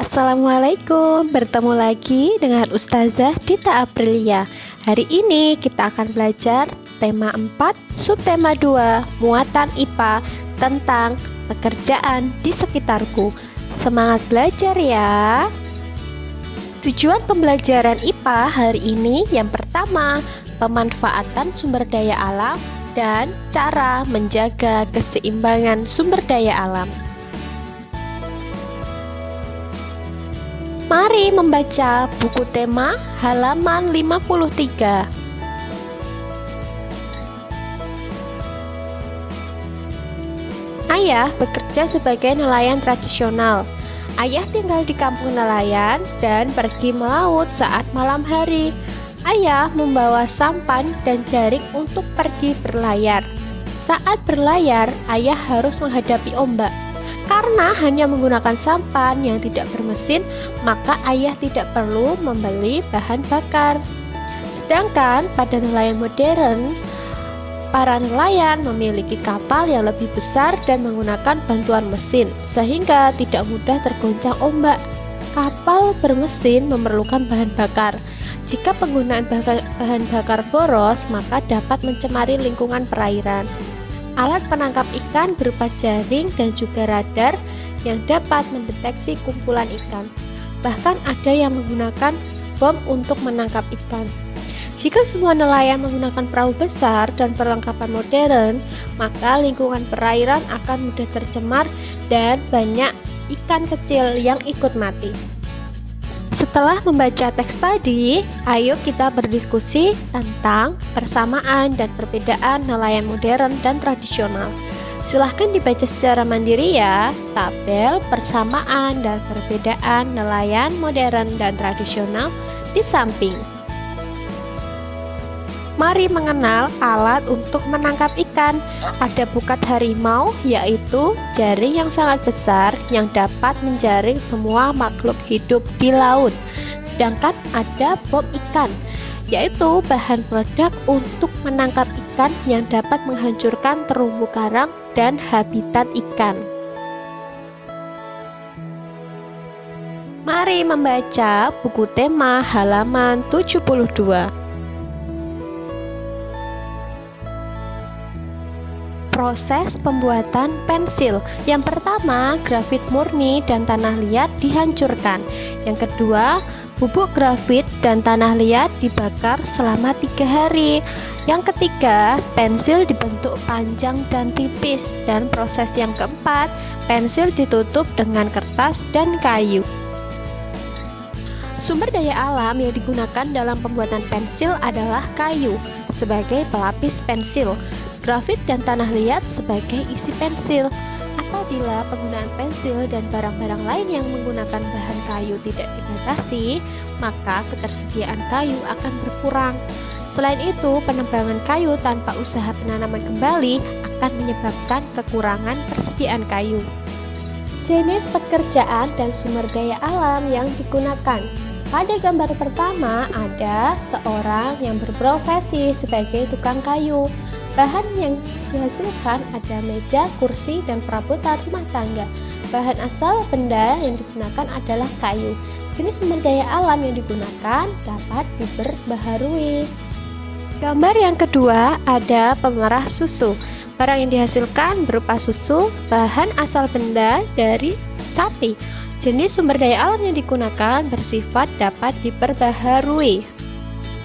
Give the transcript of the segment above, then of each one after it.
Assalamualaikum, bertemu lagi dengan Ustazah Dita Aprilia. Hari ini kita akan belajar tema 4, subtema 2, muatan IPA tentang pekerjaan di sekitarku. Semangat belajar ya. Tujuan pembelajaran IPA hari ini yang pertama, pemanfaatan sumber daya alam dan cara menjaga keseimbangan sumber daya alam. Mari membaca buku tema halaman 53. Ayah bekerja sebagai nelayan tradisional. Ayah tinggal di kampung nelayan dan pergi melaut saat malam hari. Ayah membawa sampan dan jaring untuk pergi berlayar. Saat berlayar, ayah harus menghadapi ombak. Karena hanya menggunakan sampan yang tidak bermesin, maka ayah tidak perlu membeli bahan bakar. Sedangkan pada nelayan modern, para nelayan memiliki kapal yang lebih besar dan menggunakan bantuan mesin, sehingga tidak mudah tergoncang ombak. Kapal bermesin memerlukan bahan bakar. Jika penggunaan bahan bakar boros, maka dapat mencemari lingkungan perairan. Alat penangkap ikan berupa jaring dan juga radar yang dapat mendeteksi kumpulan ikan. Bahkan ada yang menggunakan bom untuk menangkap ikan. Jika semua nelayan menggunakan perahu besar dan perlengkapan modern, maka lingkungan perairan akan mudah tercemar dan banyak ikan kecil yang ikut mati. Setelah membaca teks tadi, ayo kita berdiskusi tentang persamaan dan perbedaan nelayan modern dan tradisional. Silahkan dibaca secara mandiri ya, tabel persamaan dan perbedaan nelayan modern dan tradisional di samping. Mari mengenal alat untuk menangkap ikan. Ada pukat harimau, yaitu jaring yang sangat besar yang dapat menjaring semua makhluk hidup di laut. Sedangkan ada bom ikan, yaitu bahan peledak untuk menangkap ikan yang dapat menghancurkan terumbu karang dan habitat ikan. Mari membaca buku tema halaman 72. Proses pembuatan pensil. Yang pertama, grafit murni dan tanah liat dihancurkan. Yang kedua, bubuk grafit dan tanah liat dibakar selama 3 hari. Yang ketiga, pensil dibentuk panjang dan tipis. Dan proses yang keempat, pensil ditutup dengan kertas dan kayu. Sumber daya alam yang digunakan dalam pembuatan pensil adalah kayu sebagai pelapis pensil, grafit dan tanah liat sebagai isi pensil. Apabila penggunaan pensil dan barang-barang lain yang menggunakan bahan kayu tidak dibatasi, maka ketersediaan kayu akan berkurang. Selain itu, penebangan kayu tanpa usaha penanaman kembali akan menyebabkan kekurangan persediaan kayu. Jenis pekerjaan dan sumber daya alam yang digunakan. Pada gambar pertama ada seorang yang berprofesi sebagai tukang kayu. Bahan yang dihasilkan ada meja, kursi, dan perabotan rumah tangga. Bahan asal benda yang digunakan adalah kayu. Jenis sumber daya alam yang digunakan dapat diperbaharui. Gambar yang kedua ada pemerah susu. Barang yang dihasilkan berupa susu, bahan asal benda dari sapi. Jenis sumber daya alam yang digunakan bersifat dapat diperbaharui.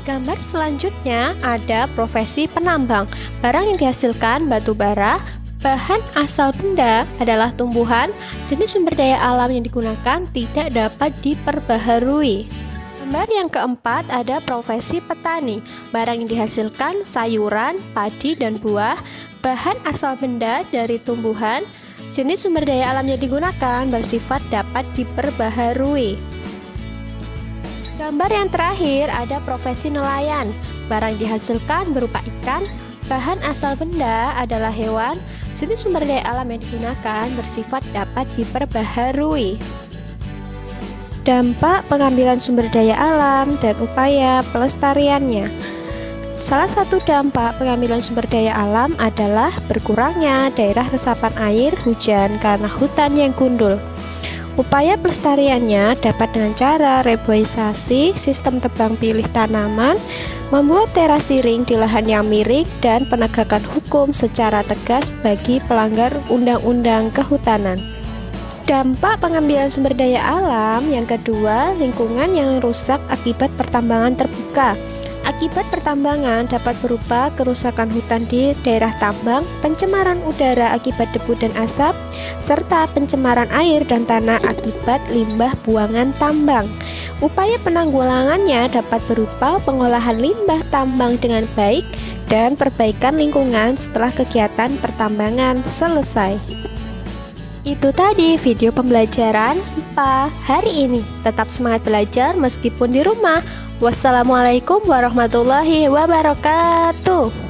Gambar selanjutnya ada profesi penambang. Barang yang dihasilkan batu bara, bahan asal benda adalah tumbuhan. Jenis sumber daya alam yang digunakan tidak dapat diperbaharui. Gambar yang keempat ada profesi petani. Barang yang dihasilkan sayuran, padi, dan buah. Bahan asal benda dari tumbuhan. Jenis sumber daya alam yang digunakan bersifat dapat diperbaharui. Gambar yang terakhir ada profesi nelayan. Barang yang dihasilkan berupa ikan. Bahan asal benda adalah hewan. Jenis sumber daya alam yang digunakan bersifat dapat diperbaharui. Dampak pengambilan sumber daya alam dan upaya pelestariannya. Salah satu dampak pengambilan sumber daya alam adalah berkurangnya daerah resapan air hujan karena hutan yang gundul. Upaya pelestariannya dapat dengan cara reboisasi, sistem tebang pilih tanaman, membuat terasi ring di lahan yang miring, dan penegakan hukum secara tegas bagi pelanggar undang-undang kehutanan. Dampak pengambilan sumber daya alam yang kedua, lingkungan yang rusak akibat pertambangan terbuka. Akibat pertambangan dapat berupa kerusakan hutan di daerah tambang, pencemaran udara akibat debu dan asap, serta pencemaran air dan tanah akibat limbah buangan tambang. Upaya penanggulangannya dapat berupa pengolahan limbah tambang dengan baik dan perbaikan lingkungan setelah kegiatan pertambangan selesai. Itu tadi video pembelajaran IPA hari ini. Tetap semangat belajar meskipun di rumah. Wassalamualaikum warahmatullahi wabarakatuh.